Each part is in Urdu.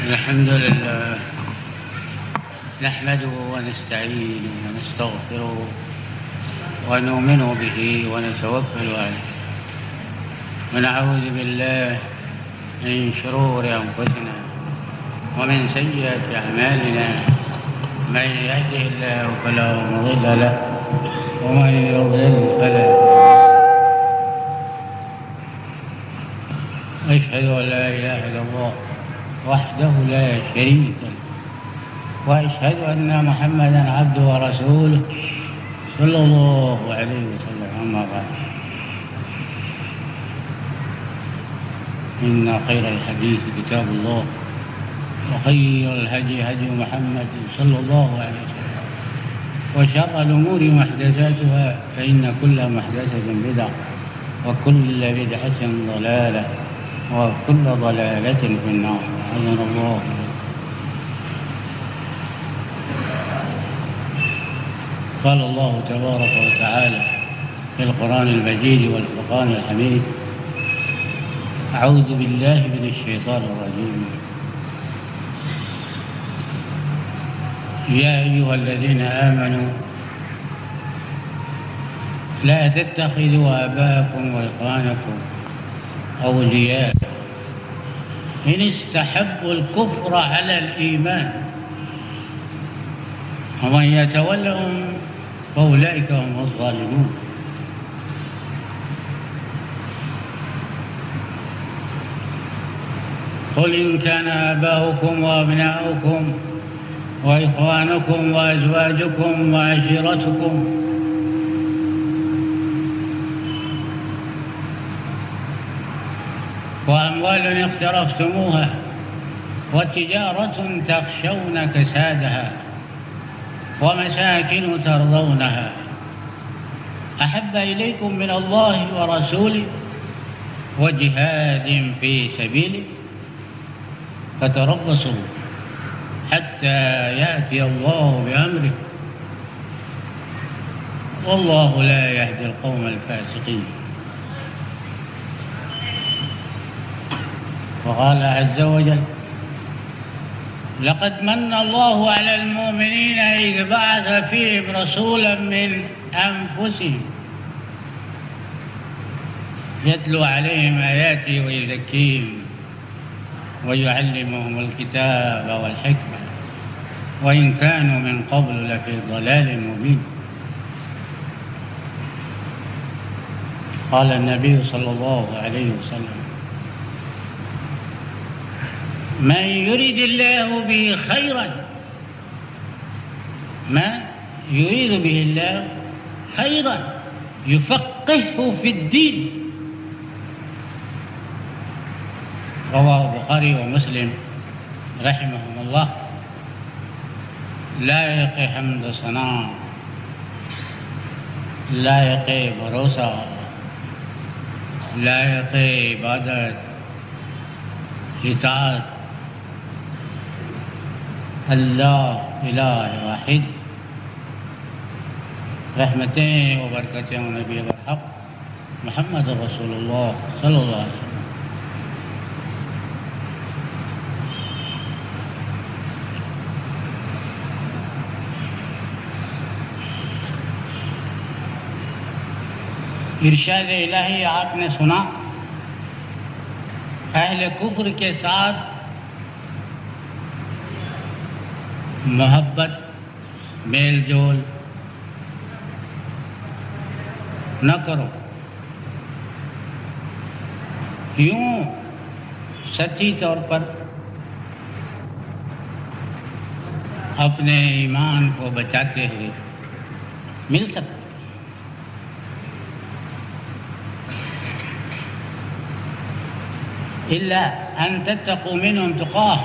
الحمد لله نحمده ونستعينه ونستغفره ونؤمن به ونتوكل عليه ونعوذ بالله من شرور أنفسنا ومن سيئات أعمالنا من يهده الله فلا مضل له ومن يضلل فلا أشهد أن لا إله إلا الله وحده لا شريك له وأشهد أن محمدا عبده ورسوله صلى الله عليه وسلم. أما بعد، إن خير الحديث كتاب الله وخير الهدي هدي محمد صلى الله عليه وسلم وشر الأمور محدثاتها فإن كل محدثة بدعة وكل بدعة ضلالة وكل ضلالة في النار. أعاذنا الله. قال الله تبارك وتعالى في القرآن المجيد والفرقان الحميد: أعوذ بالله من الشيطان الرجيم. يا أيها الذين آمنوا لا تتخذوا آباءكم وإخوانكم أولياء إن استحبوا الكفر على الإيمان ومن يتولهم فأولئك هم الظالمون. قل إن كان آباؤكم وأبناؤكم وإخوانكم وأزواجكم وعشيرتكم وأموال اقترفتموها وتجارة تخشون كسادها ومساكن ترضونها أحب إليكم من الله ورسوله وجهاد في سبيله فتربصوا حتى يأتي الله بأمره والله لا يهدي القوم الفاسقين. وقال عز وجل: لقد من الله على المؤمنين إذ بعث فيهم رسولا من أنفسهم يتلو عليهم آياته ويزكيهم ويعلمهم الكتاب والحكمة وإن كانوا من قبل لفي ضلال مبين. قال النبي صلى الله عليه وسلم: من يريد الله به خيرا يفقهه في الدين. رواه البخاري ومسلم رحمهم الله. لائق حمد ثنا، لائق بھروسہ، لائق عبادت اطاعت اللہ الہ واحد، رحمتیں و برکتیں نبی برحق محمد رسول اللہ صلی اللہ علیہ وسلم. ارشاد الہی آپ نے سنا، اہل کفر کے ساتھ محبت میل جول نہ کرو. کیوں؟ سچی طور پر اپنے ایمان کو بچاتے ہوئے مل سکتے. إلا أن تتقوا منهم تقاه،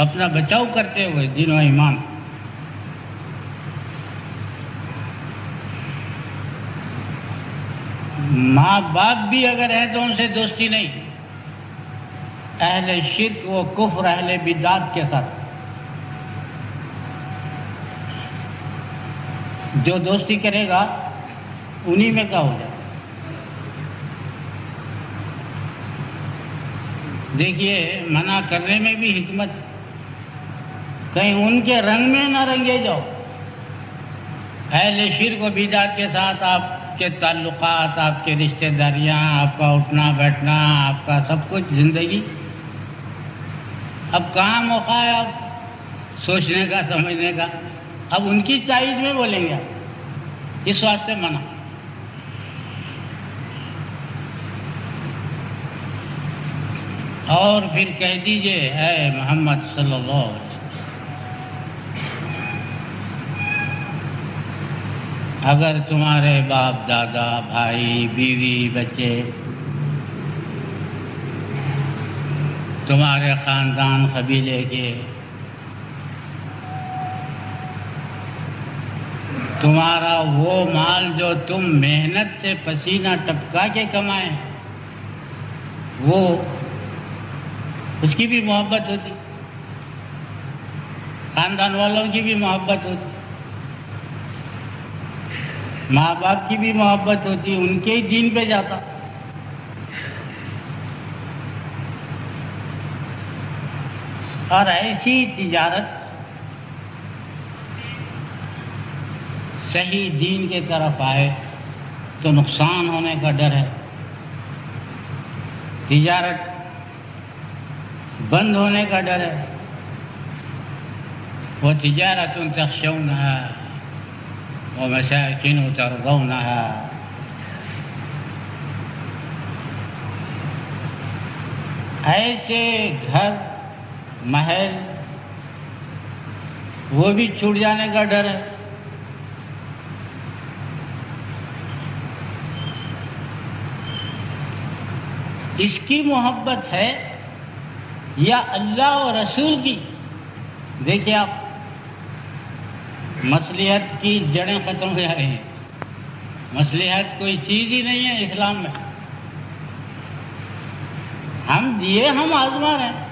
اپنا بچاؤ کرتے ہوئے دین و ایمان. ماں باپ بھی اگر ہے تو ان سے دوستی نہیں. اہل شرک و کفر، اہل بدعت کے ساتھ جو دوستی کرے گا انہی میں کا ہو جائے. دیکھیے منع کرنے میں بھی حکمت، کہیں ان کے رنگ میں نہ رنگے جاؤ۔ اہل شرک و بدعت کے ساتھ آپ کے تعلقات، آپ کے رشتہ داریاں، آپ کا اٹھنا بیٹھنا، آپ کا سب کچھ زندگی، اب کہاں موقع ہے اب سوچنے کا، سمجھنے کا؟ اب ان کی تائید میں بولیں گے آپ، اس واسطے منع۔ اور پھر کہہ دیجئے اے محمد صلی اللہ علیہ وسلم، اگر تمہارے باپ دادا، بھائی، بیوی، بچے، تمہارے خاندان، قبیلے کے، تمہارا وہ مال جو تم محنت سے پسینہ ٹپکا کے کمائے، وہ اس کی بھی محبت ہوتی، خاندان والوں کی بھی محبت ہوتی، ماں باپ کی بھی محبت ہوتی، ان کے ہی دین پہ جاتا۔ اور ایسی تجارت صحیح دین کے طرف آئے تو نقصان ہونے کا ڈر ہے، تجارت بند ہونے کا ڈر ہے۔ وہ تجارت تخشونها ومساکن ترضونها، ایسے گھر محل وہ بھی چھوٹ جانے کا ڈر ہے۔ اس کی محبت ہے یا اللہ و رسول کی؟ دیکھیے آپ، مصلحت کی جڑیں ختم ہو جا رہی ہیں، مصلحت کوئی چیز ہی نہیں ہے اسلام میں۔ ہم دیے، ہم آزما رہے ہیں،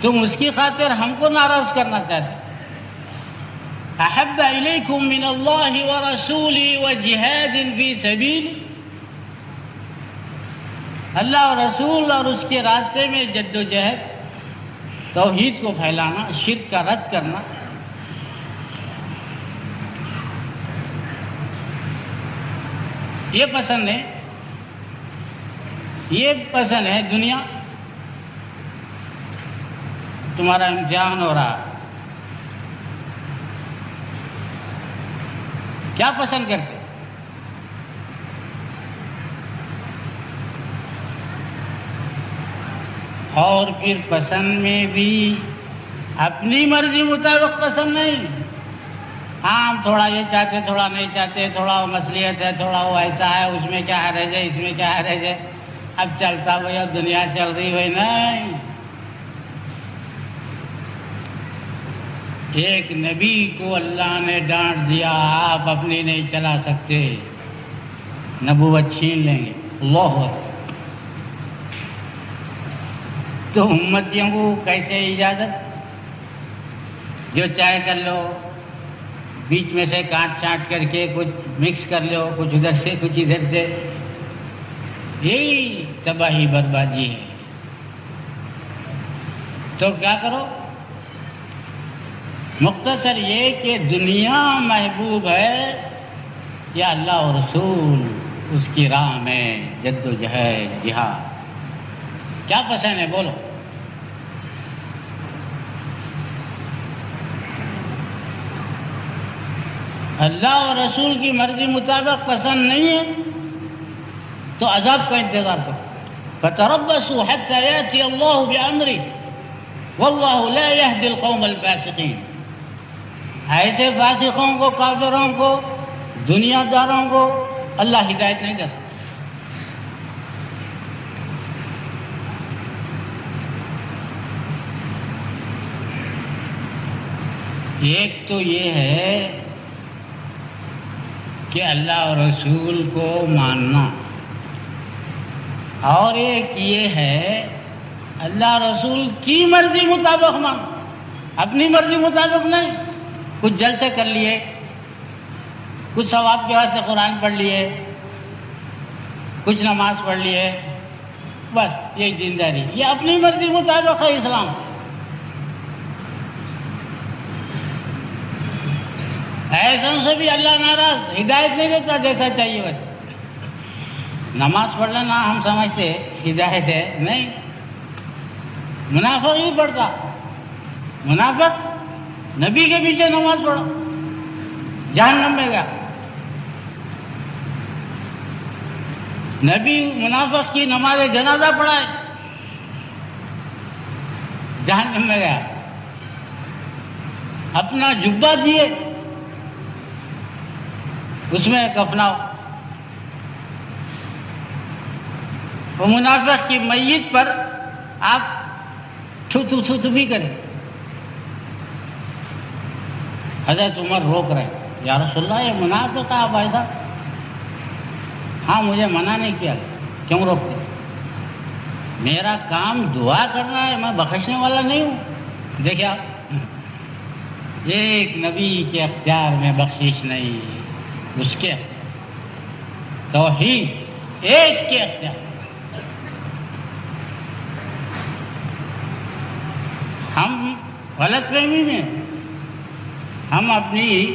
تم اس کی خاطر ہم کو ناراض کرنا چاہتے۔ احب الیکم من اللہ ورسولہ وجہاد فی سبیلہ، اللہ اور رسول اور اس کے راستے میں جد و جہد، توحید کو پھیلانا، شرک کا رد کرنا۔ یہ پسند ہے، یہ پسند ہے۔ دنیا تمہارا امتحان ہو رہا، کیا پسند کرتے؟ اور پھر پسند میں بھی اپنی مرضی مطابق پسند نہیں۔ ہاں ہم تھوڑا یہ چاہتے، تھوڑا نہیں چاہتے، تھوڑا وہ مصلحت ہے، تھوڑا وہ ایسا ہے، اس میں کیا حرج ہے، اس میں کیا حرج ہے، اب چلتا بھائی، اب دنیا چل رہی ہوئی نہیں۔ ایک نبی کو اللہ نے ڈانٹ دیا، آپ اپنی نہیں چلا سکتے، نبوت چھین لیں گے۔ اللہ اکبر۔ تو امتیوں کو کیسے اجازت؟ جو چاہے کر لو، بیچ میں سے کاٹ چاٹ کر کے کچھ مکس کر لو، کچھ ادھر سے کچھ ادھر سے، یہی تباہی بربادی ہے۔ تو کیا کرو؟ مختصر یہ کہ دنیا محبوب ہے یا اللہ و رسول، اس کی راہ میں جد و جہد، جہاد، کیا پسند ہے بولو؟ اللہ اور رسول کی مرضی مطابق پسند نہیں ہے تو عذاب کا انتظار کرو۔ فَتَرَبَّصُوا حَتَّى يَأْتِيَ اللَّهُ بِأَمْرِهِ وَاللَّهُ لَا يَهْدِي الْقَوْمَ الْفَاسِقِينَ۔ ایسے فاسقوں کو، کافروں کو، دنیا داروں کو اللہ ہدایت نہیں دیتا۔ ایک تو یہ ہے کہ اللہ اور رسول کو ماننا، اور ایک یہ ہے اللہ رسول کی مرضی مطابق ماننا، اپنی مرضی مطابق نہیں۔ کچھ جلسے کر لیے، کچھ ثواب کے واسطے قرآن پڑھ لیے، کچھ نماز پڑھ لیے، بس یہ دینداری، یہ اپنی مرضی مطابق ہے اسلام۔ ایسوں سے بھی اللہ ناراض، ہدایت نہیں دیتا جیسا چاہیے ویسے۔ نماز پڑھ لینا ہم سمجھتے ہدایت ہے، نہیں، منافق ہی پڑھتا، منافق نبی کے پیچھے نماز پڑھا، جہنم میں گیا۔ نبی منافق کی نماز جنازہ پڑھائے، جہنم میں گیا۔ اپنا جبہ دیے، اس میں کفناؤ۔ وہ منافق کی میت پر آپ تھو تھو تھو تھو بھی کریں۔ حضرت عمر روک رہے، یا رسول اللہ یہ منافق ہے، آپ ایسا؟ ہاں مجھے منع نہیں کیا، کیوں روکتے؟ میرا کام دعا کرنا ہے، میں بخشنے والا نہیں ہوں۔ دیکھیں آپ، ایک نبی کے اختیار میں بخشش نہیں، اس کے توحید ایک کے اختیار۔ ہم غلط فہمی میں، ہم اپنی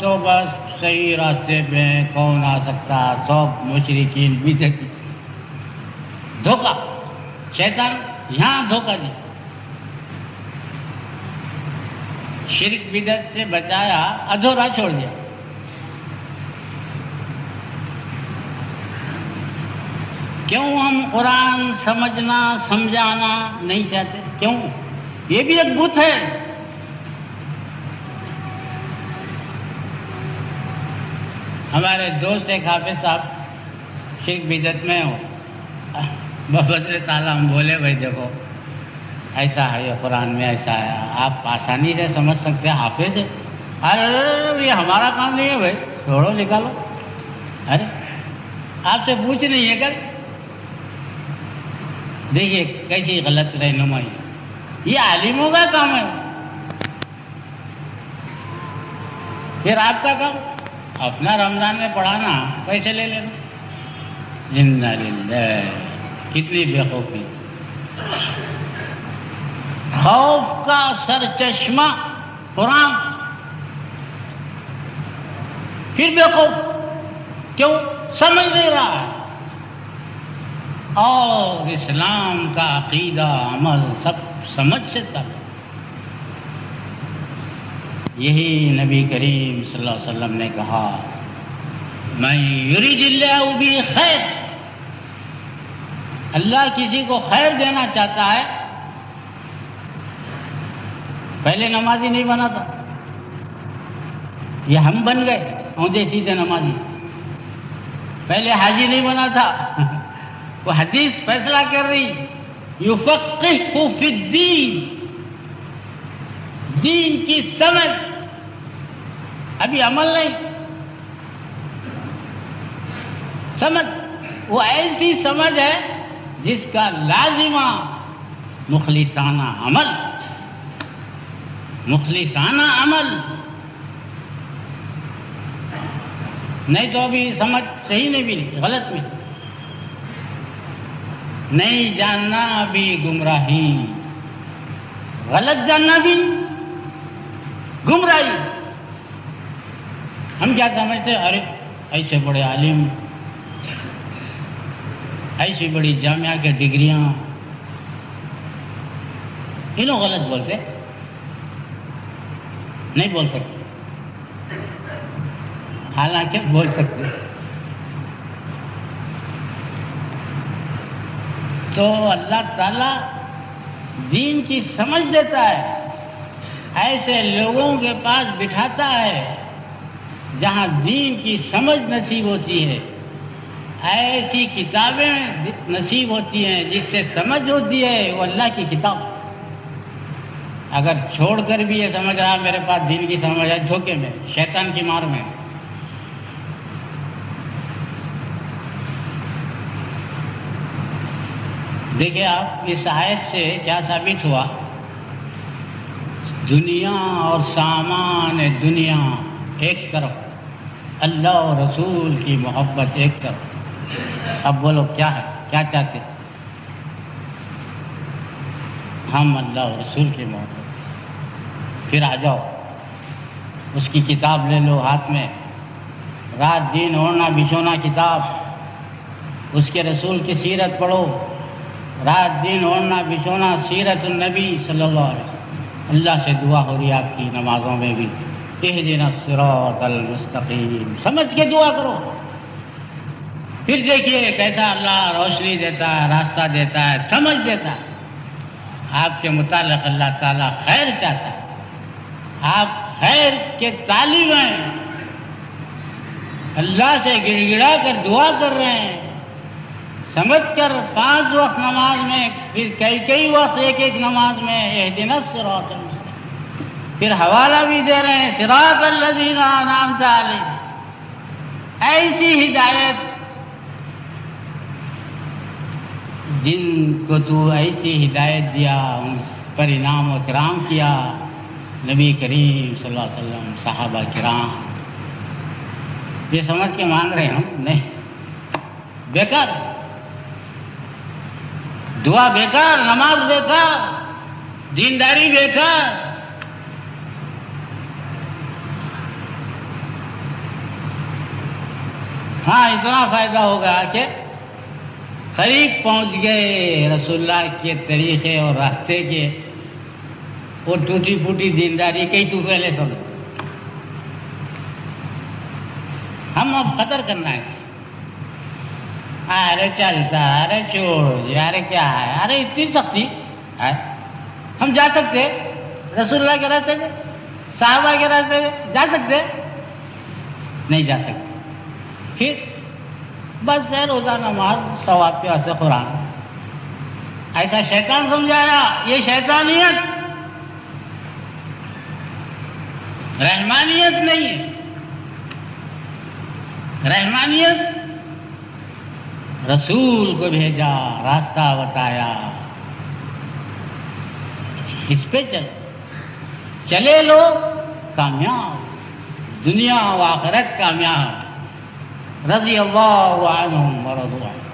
تو بس صحیح راستے پہ ہیں، کون آ سکتا، سب مشرکین بدعتی۔ دھوکہ، شیطان یہاں دھوکہ دی، شرک بدعت سے بچایا، ادھورا چھوڑ دیا۔ کیوں ہم قرآن سمجھنا سمجھانا نہیں چاہتے؟ کیوں؟ یہ بھی ایک بت ہے۔ ہمارے دوست ایک حافظ صاحب شرک بدعت میں ہو، بفضل تعالیٰ ہم بولے بھائی دیکھو ایسا ہے، یہ قرآن میں ایسا ہے، آپ آسانی سے سمجھ سکتے ہیں، حافظ ہے۔ ارے یہ ہمارا کام نہیں ہے بھائی، چھوڑو نکالو۔ ارے آپ سے پوچھ نہیں ہے کر، دیکھیے کیسی غلط رہنمائی، یہ عالموں کا کام ہے۔ پھر آپ کا کام اپنا رمضان میں پڑھانا، پیسے لے لینا۔ انا للہ، کتنی بے خوفی۔ خوف کا سرچشمہ قرآن، پھر بے خوف کیوں؟ سمجھ نہیں رہا ہے۔ اور اسلام کا عقیدہ عمل سب سمجھ سے تب۔ یہی نبی کریم صلی اللہ علیہ وسلم نے کہا، میں یرید اللہ بہ خیر، اللہ کسی کو خیر دینا چاہتا ہے۔ پہلے نمازی نہیں بنا تھا، یہ ہم بن گئے اونھے سیدھے نمازی۔ پہلے حاجی نہیں بنا تھا، وہ حدیث فیصلہ کر رہی، یفقہہ فی الدین، دین کی سمجھ، ابھی عمل نہیں، سمجھ۔ وہ ایسی سمجھ ہے جس کا لازمہ مخلصانہ عمل، مخلصانہ عمل، نہیں تو ابھی سمجھ صحیح نہیں بھی، غلط میں نہیں جاننا بھی گمراہی، غلط جاننا بھی گمراہی۔ ہم کیا سمجھتے، ارے ایسے بڑے عالم، ایسی بڑی جامعہ کے ڈگریاں، انہوں غلط بولتے، نہیں بول سکتے، حالانکہ بول سکتے۔ تو اللہ تعالیٰ دین کی سمجھ دیتا ہے، ایسے لوگوں کے پاس بٹھاتا ہے جہاں دین کی سمجھ نصیب ہوتی ہے، ایسی کتابیں نصیب ہوتی ہیں جس سے سمجھ ہوتی ہے، وہ اللہ کی کتاب۔ اگر چھوڑ کر بھی یہ سمجھ رہا میرے پاس دین کی سمجھ ہے، دھوکے میں، شیطان کی مار میں۔ دیکھیں آپ، اس آیت سے کیا ثابت ہوا؟ دنیا اور سامان دنیا ایک طرف، اللہ اور رسول کی محبت ایک طرف۔ اب بولو کیا ہے، کیا چاہتے؟ ہم اللہ اور رسول کی محبت۔ پھر آ جاؤ، اس کی کتاب لے لو ہاتھ میں، رات دن اوڑھنا بچھونا کتاب، اس کے رسول کی سیرت پڑھو، رات دن اوڑھنا بچھونا سیرت النبی صلی اللہ علیہ وسلم۔ اللہ سے دعا ہو رہی ہے آپ کی نمازوں میں بھی، اہدنا الصراط المستقیم، سمجھ کے دعا کرو۔ پھر دیکھیے کیسا اللہ روشنی دیتا ہے، راستہ دیتا ہے، سمجھ دیتا ہے۔ آپ کے متعلق اللہ تعالیٰ خیر چاہتا ہے، آپ خیر کے طالب ہیں، اللہ سے گڑ گڑا کر دعا کر رہے ہیں، سمجھ کر 5 وقت نماز میں، پھر کئی وقت ایک نماز میں اہدنا الصراط المستقیم، پھر حوالہ بھی دے رہے ہیں صراط الذین انعمت علیہم۔ ایسی ہدایت جن کو تو ایسی ہدایت دیا، ان پر انعام و کرام کیا، نبی کریم صلی اللہ علیہ وسلم، صحابہ کرام، یہ سمجھ کے مانگ رہے ہوں نہیں، بیکار، دعا بیکار، نماز بیکار، دینداری بیکار۔ ہاں اتنا فائدہ ہوگا کہ قریب پہنچ گئے رسول اللہ کے طریقے اور راستے کے، وہ ٹوٹی پھوٹی دینداری کئی تو پہلے سمجھ، ہم اب قدر کرنا ہے۔ ارے چلتا، ارے چھوڑو جی، ارے کیا ہے، ارے اتنی سختی ہے، ہم جا سکتے رسول اللہ کے راستے میں، صحابہ کے راستے میں جا سکتے؟ نہیں جا سکتے۔ پھر بس ہے روزہ نماز، ثواب کے واسطے قرآن، ایسا شیطان سمجھایا، یہ شیطانیت، رحمانیت نہیں ہے۔ رحمانیت رسول کو بھیجا، راستہ بتایا، اس پہ چلے لو کامیاب، دنیا و آخرت کامیاب، رضی اللہ عنہم ورضوا عنہ۔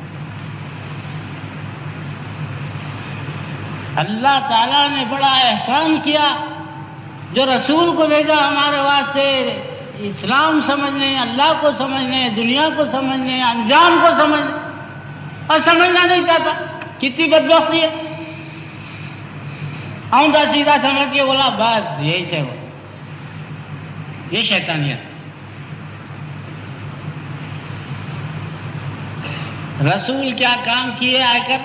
اللہ تعالیٰ نے بڑا احسان کیا، جو رسول کو بھیجا ہمارے واسطے، اسلام سمجھنے، اللہ کو سمجھنے، دنیا کو سمجھنے، انجام کو سمجھنے، اور سمجھنا نہیں چاہتا۔ کتنی بدبختی ہے، اوندا سیدھا سمجھ کے بولا بس یہی سے ہو، یہ شیطانیت۔ رسول کیا کام کیے آ کر؟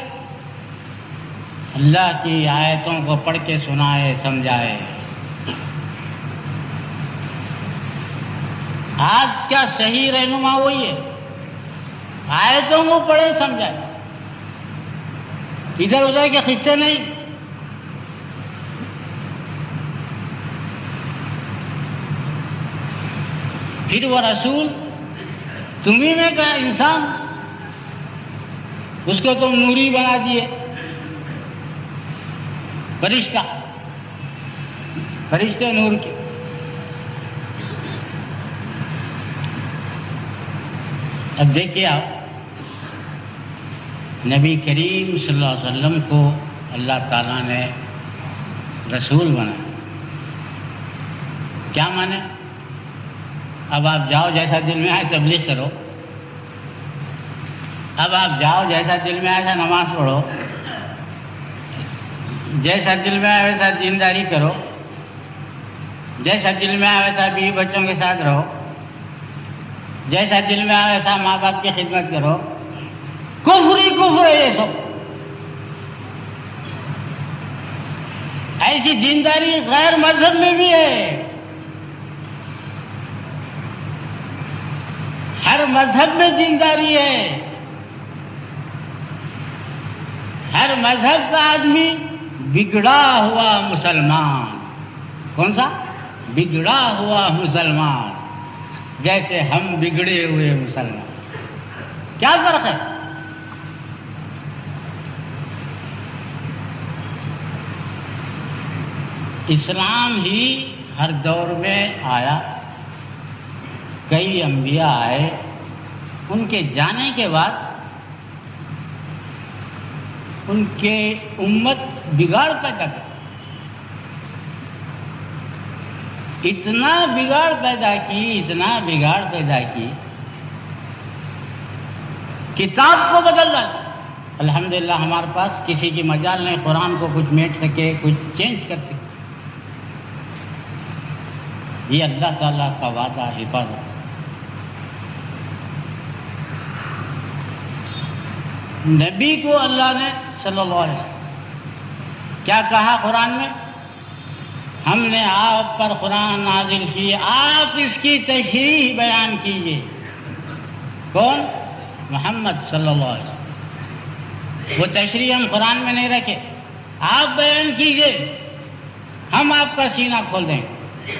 اللہ کی آیتوں کو پڑھ کے سنائے، سمجھائے۔ آج کیا صحیح رہنما وہی ہے، آیتوں کو پڑھے سمجھائے، ادھر ادھر کے قصے نہیں۔ پھر وہ رسول تمہیں میں کا انسان، اس کو تم نوری بنا دیے، فرشتہ، فرشتے نور کے۔ اب دیکھیے آپ، نبی کریم صلی اللہ علیہ وسلم کو اللہ تعالیٰ نے رسول بنایا، کیا مانے؟ اب آپ جاؤ جیسا دل میں آئے تبلیغ کرو، اب آپ جاؤ جیسا دل میں آئے ایسا نماز پڑھو، جیسا دل میں آئے ویسا دینداری کرو، جیسا دل میں آئے ویسا بیوی بچوں کے ساتھ رہو، جیسا دل میں آئے ویسا ماں باپ کی خدمت کرو۔ کفر ہی کفر ہے یہ سب۔ ایسی دینداری غیر مذہب میں بھی ہے، ہر مذہب میں دینداری ہے۔ ہر مذہب کا آدمی بگڑا ہوا مسلمان، کون سا؟ بگڑا ہوا مسلمان، جیسے ہم بگڑے ہوئے مسلمان۔ کیا فرق ہے؟ اسلام ہی ہر دور میں آیا، کئی انبیاء آئے، ان کے جانے کے بعد ان کے امت بگاڑ پیدا کر، اتنا بگاڑ پیدا کی کتاب کو بدل ڈالا۔ الحمدللہ ہمارے پاس کسی کی مجال نہیں قرآن کو کچھ میٹ سکے، کچھ چینج کر سکے۔ یہ اللہ تعالیٰ کا وعدہ حفاظت۔ نبی کو اللہ نے صلی اللہ علیہ وسلم کیا کہا قرآن میں؟ ہم نے آپ پر قرآن نازل کی، آپ اس کی تشریح بیان کیجیے۔ کون؟ محمد صلی اللہ علیہ وسلم۔ وہ تشریح ہم قرآن میں نہیں رکھے، آپ بیان کیجیے، ہم آپ کا سینہ کھول دیں گے۔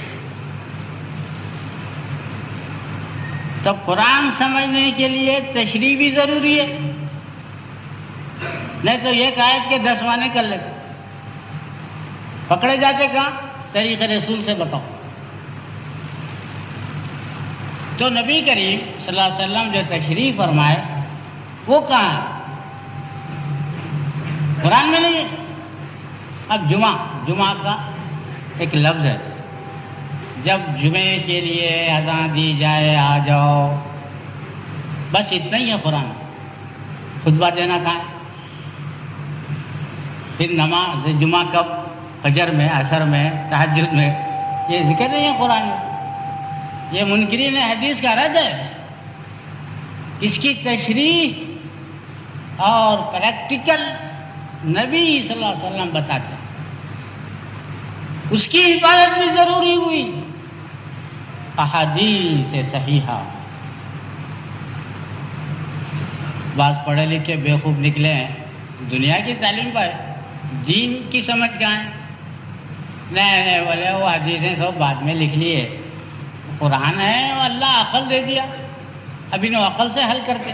تو قرآن سمجھنے کے لیے تشریح بھی ضروری ہے، نہیں تو ایک آیت کے 10 معنی کر لیتے، پکڑے جاتے کہاں؟ طریق رسول سے بتاؤ۔ تو نبی کریم صلی اللہ علیہ وسلم جو تشریح فرمائے وہ کہاں ہے؟ قرآن میں نہیں ہے۔ اب جمعہ کا ایک لفظ ہے، جب جمعے کے لیے اذان دی جائے آ جاؤ، بس اتنا ہی ہے قرآن۔ خطبہ دینا کہاں ہے؟ پھر نماز جمعہ کب؟ فجر میں، عصر میں، تہجد میں، یہ ذکر نہیں ہے قرآن میں۔ یہ منکرین حدیث کا رد ہے۔ اس کی تشریح اور پریکٹیکل نبی صلی اللہ علیہ وسلم بتاتے ہیں، اس کی حفاظت بھی ضروری ہوئی۔ احادیث صحیحہ، بعض پڑھے لکھے بیوقوف نکلے ہیں، دنیا کی تعلیم پائے، دین کی سمجھ کہاں ہے؟ نہیں بولے وہ حدیثیں سب بعد میں لکھ لیے، قرآن ہے وہ اللہ عقل دے دیا، اب انہوں عقل سے حل کرتے۔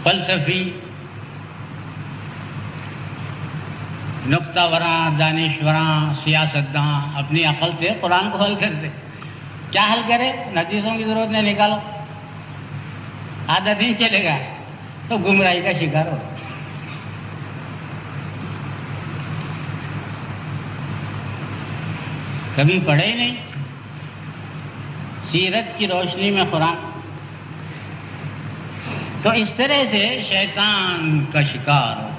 فلسفی، نکتہ وراں، دانشوراں، سیاستداں اپنی عقل سے قرآن کو حل کرتے۔ کیا حل کرے؟ حدیثوں کی ضرورت نہیں، نکالو، آدھا دن چلے گا تو گمراہی کا شکار ہو۔ کبھی پڑھے ہی نہیں سیرت کی روشنی میں قرآن، تو اس طرح سے شیطان کا شکار ہو۔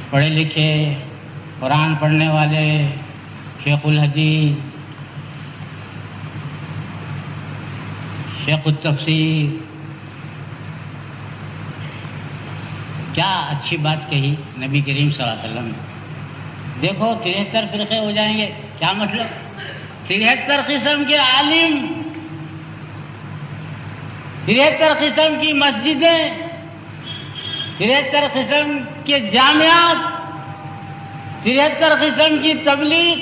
پڑھے لکھے قرآن پڑھنے والے شیخ الحدیث، شیخ التفسیر، کیا اچھی بات کہی نبی کریم صلی اللہ علیہ وسلم نے۔ دیکھو 73 فرقے ہو جائیں گے، کیا مطلب؟ 73 قسم کے عالم، 73 قسم کی مسجدیں، 73 قسم کے جامعات، 73 قسم کی تبلیغ،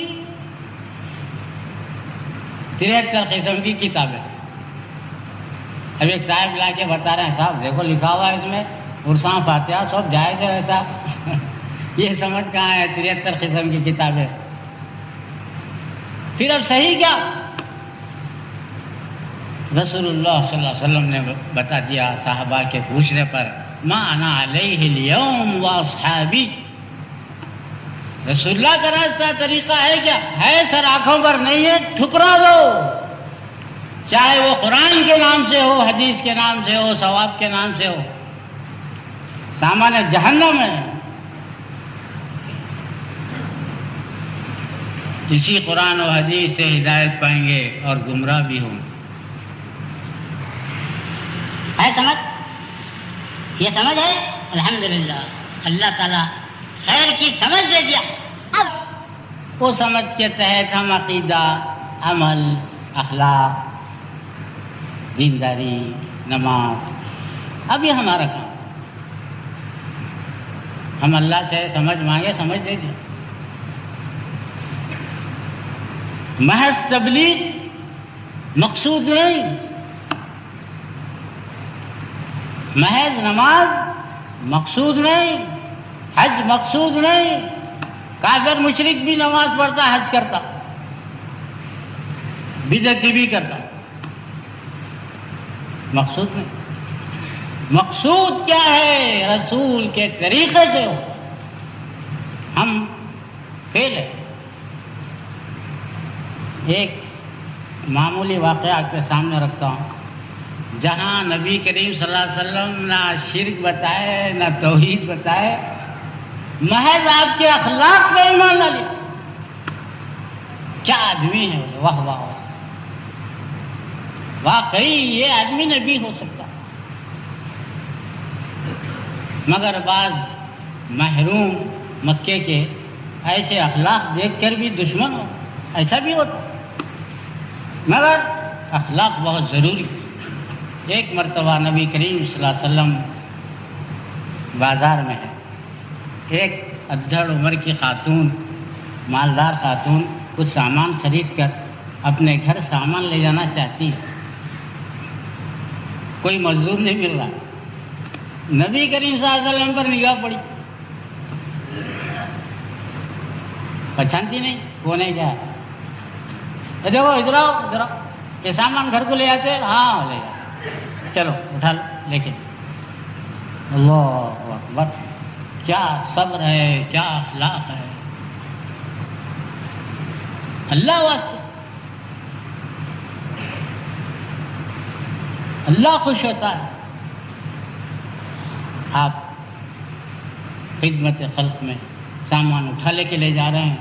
73 قسم کی کتابیں۔ اب ایک صاحب لا کے بتا رہے ہیں، صاحب دیکھو لکھا ہوا ہے اس میں عرصاں فاتحہ سب جائز ہے، ایسا یہ سمجھ کہاں ہے؟ 73 قسم کی کتابیں۔ پھر اب صحیح کیا؟ رسول اللہ صلی اللہ علیہ وسلم نے بتا دیا صحابہ کے پوچھنے پر، ما انا علیہ اليوم واصحابی۔ رسول اللہ کا راستہ طریقہ ہے کیا؟ ہے، سر آنکھوں پر نہیں ہے، ٹھکرا دو، چاہے وہ قرآن کے نام سے ہو، حدیث کے نام سے ہو، ثواب کے نام سے ہو، سامان جہنم ہے۔ اسی قرآن و حدیث سے ہدایت پائیں گے اور گمراہ بھی ہوں۔ ہے سمجھ؟ یہ سمجھ ہے؟ الحمدللہ، اللہ تعالیٰ خیر کی سمجھ دے دیا۔ اب وہ سمجھ کے تحت ہم عقیدہ، عمل، اخلاق، دینداری، نماز، اب یہ ہمارا کام۔ ہم اللہ سے سمجھ مانگے، سمجھ دے دیں۔ محض تبلیغ مقصود نہیں، محض نماز مقصود نہیں، حج مقصود نہیں۔ کافر مشرک بھی نماز پڑھتا، حج کرتا، بدعتی بھی کرتا، مقصود نہیں. مقصود کیا ہے؟ رسول کے طریقے سے ہو. ہم فیل ہے. ایک معمولی واقعہ آپ کے سامنے رکھتا ہوں. جہاں نبی کریم صلی اللہ علیہ وسلم نہ شرک بتائے نہ توحید بتائے، محض آپ کے اخلاق پہ ایمان نہ لیا. کیا آدمی ہے، واہ واہ واہ. واقعی یہ آدمی نبی ہو سکتا، مگر بعض محروم مکے کے ایسے اخلاق دیکھ کر بھی دشمن ہو. ایسا بھی ہوتا، مگر اخلاق بہت ضروری. ایک مرتبہ نبی کریم صلی اللہ علیہ وسلم بازار میں ہے. ایک ادھڑ عمر کی خاتون، مالدار خاتون، کچھ سامان خرید کر اپنے گھر سامان لے جانا چاہتی ہے. کوئی مزدور نہیں مل رہا. نبی کریم صلی اللہ علیہ وسلم پر نگاہ پڑی. پہچانتی نہیں کون ہے کیا ہے. دیکھو ادھر آؤ ادھر آؤ. یہ سامان گھر کو لے آتے؟ ہاں لے جاتے. چلو اٹھا لو. لیکن اللہ اکبر، کیا صبر ہے، کیا اخلاق ہے. اللہ واسطے اللہ خوش ہوتا ہے. آپ خدمت خلق میں سامان اٹھا لے کے لے جا رہے ہیں.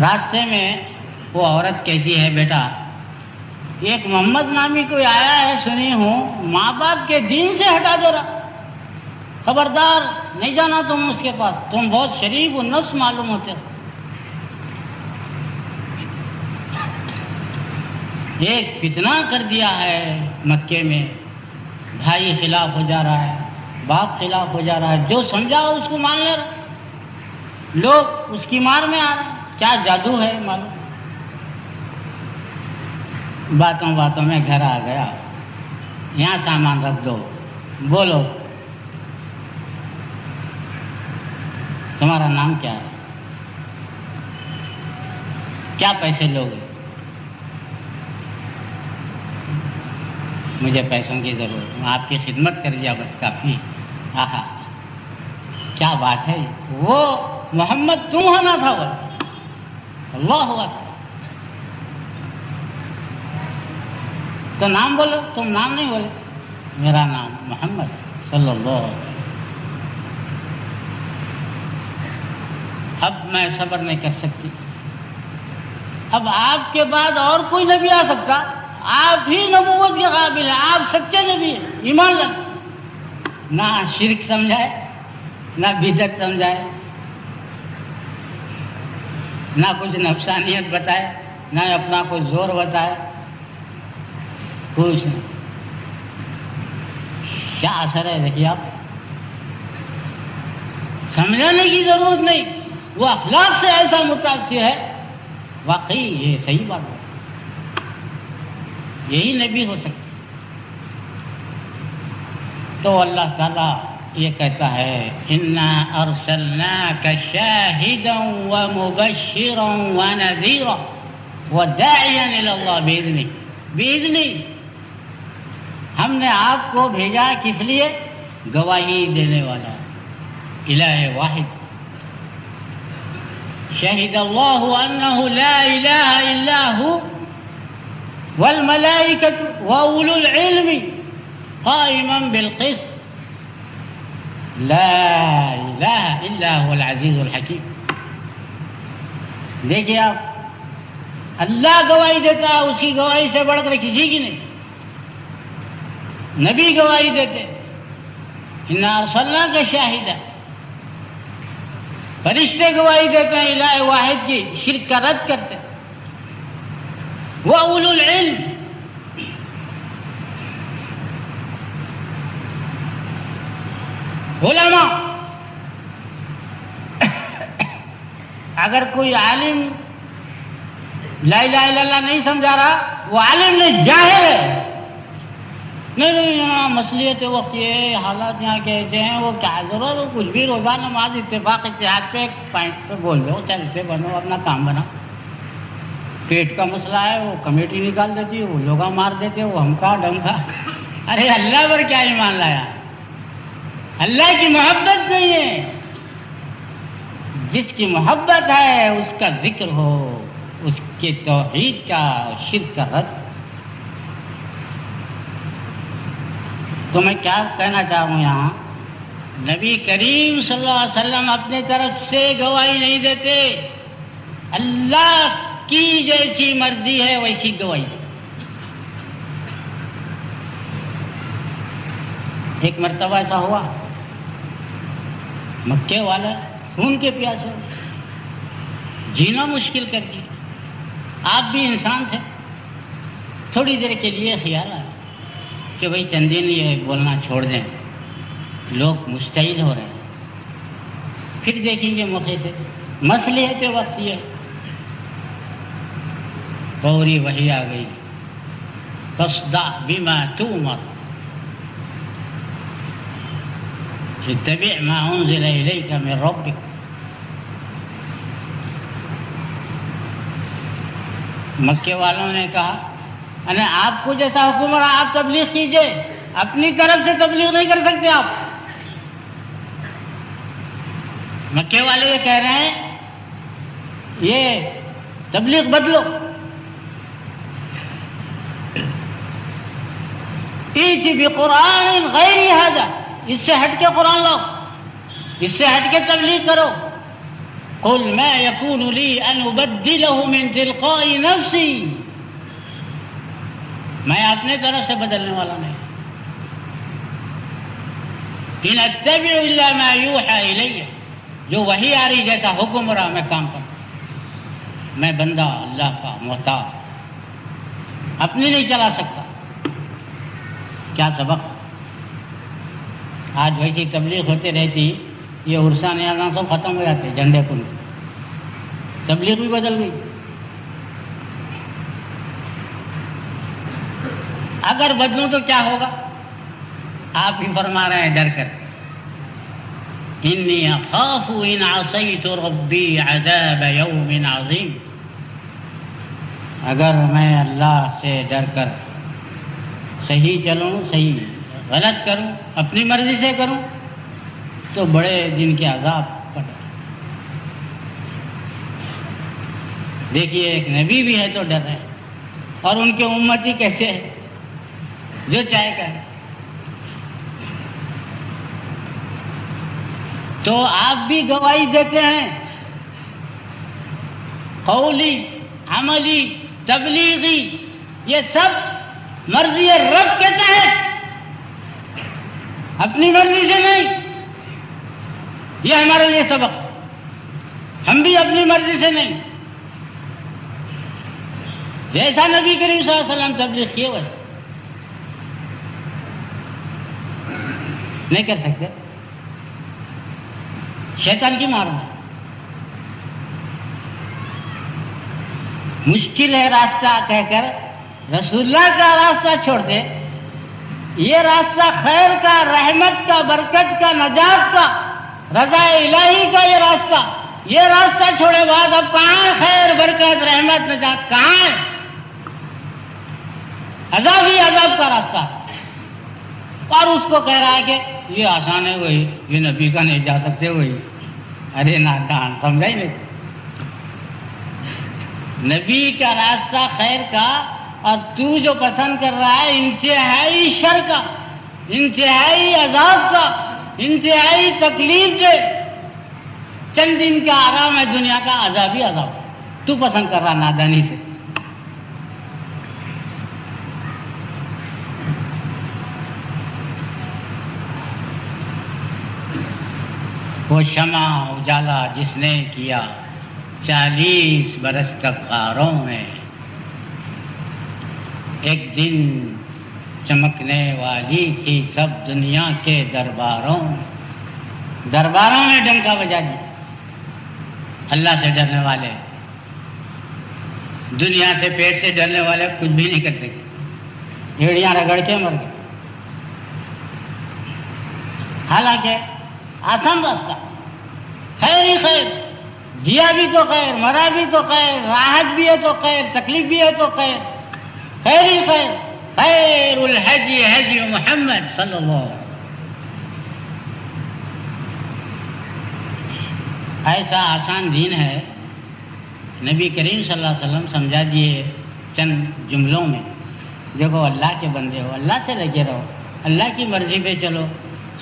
راستے میں وہ عورت کہتی ہے، بیٹا ایک محمد نامی کوئی آیا ہے، سنی ہوں ماں باپ کے دین سے ہٹا دے رہا. خبردار نہیں جانا تم اس کے پاس، تم بہت شریف و نفس معلوم ہوتے ہو. ایک فتنہ کر دیا ہے مکے میں. بھائی خلاف ہو جا رہا ہے، باپ خلاف ہو جا رہا ہے، جو سمجھا اس کو مان لے رہا. لوگ اس کی مار میں آ رہے ہیں. کیا جادو ہے معلوم. باتوں باتوں میں گھر آ گیا. یہاں سامان رکھ دو. بولو تمہارا نام کیا ہے؟ کیا پیسے لوگے؟ مجھے پیسوں کی ضرورت، میں آپ کی خدمت کر دیا بس کافی. آہا کیا بات ہے. وہ محمد تم ہونا تھا. وہ اللہ اکبر. تو نام بولو. تم نام نہیں بولے. میرا نام محمد صلی اللہ علیہ وسلم. اب میں صبر نہیں کر سکتی. اب آپ کے بعد اور کوئی نبی آ سکتا؟ آپ ہی نبوت کے قابل ہیں. آپ سچے نبی ہیں. ایمان لگ. نہ شرک سمجھائے، نہ بدعت سمجھائے، نہ کچھ نفسانیت بتائے، نہ اپنا کوئی زور بتائے. کچھ نہیں. کیا اثر ہے دیکھیے آپ. سمجھانے کی ضرورت نہیں. وہ اخلاق سے ایسا متاثر ہے. واقعی یہ صحیح بات ہے. یہی نبی ہو سکتا. تو اللہ تعالیٰ یہ کہتا ہے انا ارسلناک شاہدا ومبشرا ونذیرا وداعیا الی اللہ باذنہ. باذنہ ہم نے آپ کو بھیجا کس لیے؟ گواہی دینے والا. الہ واحد. شہد اللہ انہ لا الہ الا ہو والملائکۃ واولو العلم قائما بالقسط لا الہ الا هو العزیز الحکیم. دیکھیے آپ، اللہ گواہی دیتا ہے، اس کی گواہی سے بڑھ کر کسی کی نہیں. نبی گواہی دیتے انا ارسلناک شاہدا. فرشتے گواہی دیتے ہیں الہ واحد کی، شرک کا رد کرتے. وَأُولُو الْعِلْمِ علماء. اگر کوئی عالم لا الہ الا اللہ نہیں سمجھا رہا، وہ عالم نہیں، جاہل ہے. نہیں یہاں مصلیحت وقت یہ حالات یہاں کہتے ہیں، وہ کیا ضرورت ہے کچھ بھی روزہ نماز اتفاق اتحاد پہ ایک پوائنٹ پہ بول دو، چلتے بنو اپنا کام بناؤ. پیٹ کا مسئلہ ہے وہ کمیٹی نکال دیتی ہے، وہ لوگا مار دیتے، وہ ہم کا ڈم کا۔ ارے اللہ پر کیا ایمان لایا؟ اللہ کی محبت نہیں ہے۔ جس کی محبت ہے اس کا ذکر ہو، اس کے توحید کا، شرک کا رد۔ تو میں کیا کہنا چاہوں یہاں، نبی کریم صلی اللہ علیہ وسلم اپنے طرف سے گواہی نہیں دیتے، اللہ کی جیسی مرضی ہے ویسی گواہی۔ ایک مرتبہ ایسا ہوا، مکے والا خون کے پیاسے جینا مشکل کر دیا۔ آپ بھی انسان تھے، تھوڑی دیر کے لیے خیال آیا کہ بھائی چند دن یہ بولنا چھوڑ دیں، لوگ مستعد ہو رہے ہیں، پھر دیکھیں گے موقع سے۔ مصلحت وقت یہ فوری وحی آ گئی، فاصدع بما تؤمر اتبع ما انزل الیک من ربک۔ مکے والوں نے کہا ارے آپ کو جیسا حکم رہا آپ تبلیغ کیجئے، اپنی طرف سے تبلیغ نہیں کر سکتے آپ۔ مکے والے یہ کہہ رہے ہیں یہ تبلیغ بدلو، ایتی بقرآن غیر ھذا، اس سے ہٹ کے قرآن لاؤ، اس سے ہٹ کے تبلیغ کرو۔ قل ما يكون لي ان ابدله من تلقاء نفسي، میں اپنے طرف سے بدلنے والا نہیں۔ ان اتبع الا ما يوحى الي، جو وحی آ رہی جیسا حکم رہا میں کام کرتا، میں بندہ اللہ کا محتاج، اپنی نہیں چلا سکتا۔ کیا سبق؟ آج ویسی تبلیغ ہوتے رہتی، یہ عرصہ نیازاں سب ختم ہو جاتے، جھنڈے کن تبلیغ بھی بدل گئی۔ اگر بدلوں تو کیا ہوگا؟ آپ ہی فرما رہے ہیں ڈر کر، انی اخاف ان عصیت ربی عذاب یوم عظیم۔ اگر میں اللہ سے ڈر کر صحیح چلوں، صحیح غلط کروں، اپنی مرضی سے کروں تو بڑے دن کے عذاب کا ڈر۔ دیکھیے ایک نبی بھی ہے تو ڈر ہے، اور ان کے امتی کیسے ہے، جو چاہے کرے۔ تو آپ بھی گواہی دیتے ہیں، قولی، عملی، تبلیغی، یہ سب مرضی رب کے تحت، اپنی مرضی سے نہیں۔ یہ ہمارے لیے سبق، ہم بھی اپنی مرضی سے نہیں، جیسا نبی کریم صلی اللہ علیہ وسلم تبلیغ کیے ہوئے نہیں کر سکتے۔ شیطان کی مار میں مشکل ہے راستہ کہہ کر رسول اللہ کا راستہ چھوڑ دے، یہ راستہ خیر کا، رحمت کا، برکت کا، نجات کا، رضا الہی کا، یہ راستہ چھوڑے بعد اب کہاں ہے خیر، برکت، رحمت، نجات؟ کہاں ہے؟ عذاب ہی عذاب کا راستہ، اور اس کو کہہ رہا ہے کہ یہ آسان ہے، وہی یہ نبی کا نہیں جا سکتے وہی۔ ارے نادان، سمجھا ہی نہیں۔ نبی کا راستہ خیر کا، اور تو جو پسند کر رہا ہے انتہائی شر کا، انتہائی عذاب کا، انتہائی تکلیف دے، چند دن کا آرام ہے دنیا کا، عذاب ہی عذاب تو پسند کر رہا نادانی سے۔ وہ شمع اجالا جس نے کیا 40 برس تک غاروں میں، ایک دن چمکنے والی تھی سب دنیا کے درباروں میں ڈنکا بجا دی۔ اللہ سے ڈرنے والے، دنیا سے پیٹ سے ڈرنے والے کچھ بھی نہیں کر سکتے، ایڑیاں رگڑ کے مر گئے۔ حالانکہ آسان راستہ، خیر ہی خیر، جیا بھی تو خیر، مرا بھی تو خیر، راحت بھی ہے تو خیر، تکلیف بھی ہے تو خیر، خیر ہی خیر. خیر الحدی حدی محمد صلی اللہ علیہ وسلم. ایسا آسان دین ہے. نبی کریم صلی اللہ علیہ وسلم سمجھا دیے چند جملوں میں. دیکھو اللہ کے بندے ہو، اللہ سے لگے رہو، اللہ کی مرضی پہ چلو،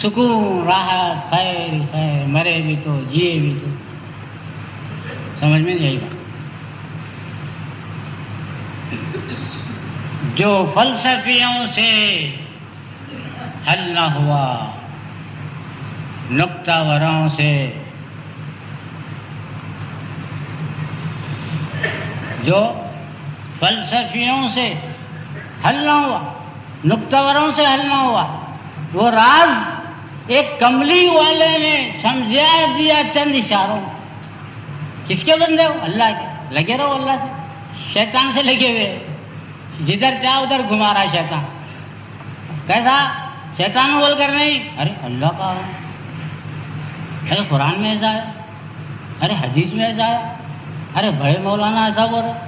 سکون، راحت، خیر خیر، مرے بھی تو جیے بھی تو. سمجھ میں نہیں آئی بات؟ جو فلسفیوں سے حل نہ ہوا، نکتہ وروں سے، جو فلسفیوں سے حل نہ ہوا، نکتہ وروں سے حل نہ ہوا، وہ راز ایک کملی والے نے سمجھا دیا چند اشاروں. کس کے بندے ہو؟ اللہ کے. لگے رہو اللہ سے. شیطان سے لگے ہوئے، جدھر جاؤ ادھر گھما رہا شیطان. کیسا شیطان بول کر نہیں، ارے اللہ کا، ارے قرآن میں ایسا ہے، ارے حدیث میں ایسا ہے، ارے بڑے مولانا ایسا بول رہا.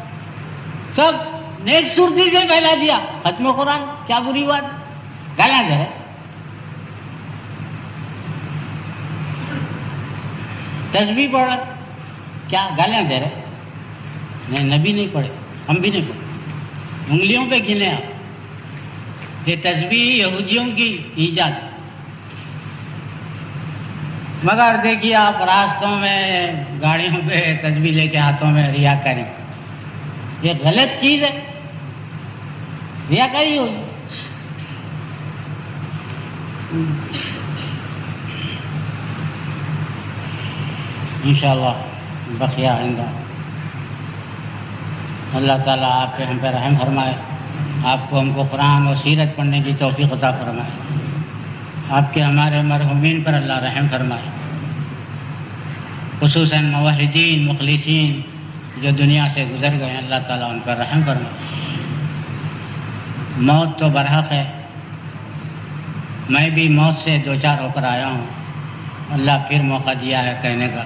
سب نیک صورتی سے پھیلا دیا. ختم قرآن کیا بری بات. گالیاں دے رہے. تسبیح پڑھ رہے، کیا گالیاں دے رہے؟ نہیں، نبی نہیں پڑھے، ہم بھی نہیں پڑھے. انگلیوں پہ گنے آپ. یہ تسبیح یہودیوں کی ایجاد. مگر دیکھیے آپ راستوں میں گاڑیوں پہ تسبیح لے کے ہاتھوں میں ریاکاری. یہ غلط چیز ہے، ریاکاری ہوگی. انشاءاللہ بقیہ آئندہ اللہ تعالیٰ آپ پہ ہم پہ رحم فرمائے. آپ کو ہم کو قرآن و سیرت پڑھنے کی توفیق عطا فرمائے. آپ کے ہمارے مرحومین پر اللہ رحم فرمائے، خصوصاً موحدین مخلصین جو دنیا سے گزر گئے ہیں، اللہ تعالیٰ ان پر رحم فرمائے. موت تو برحق ہے، میں بھی موت سے دو چار ہو کر آیا ہوں. اللہ پھر موقع دیا ہے کہنے کا.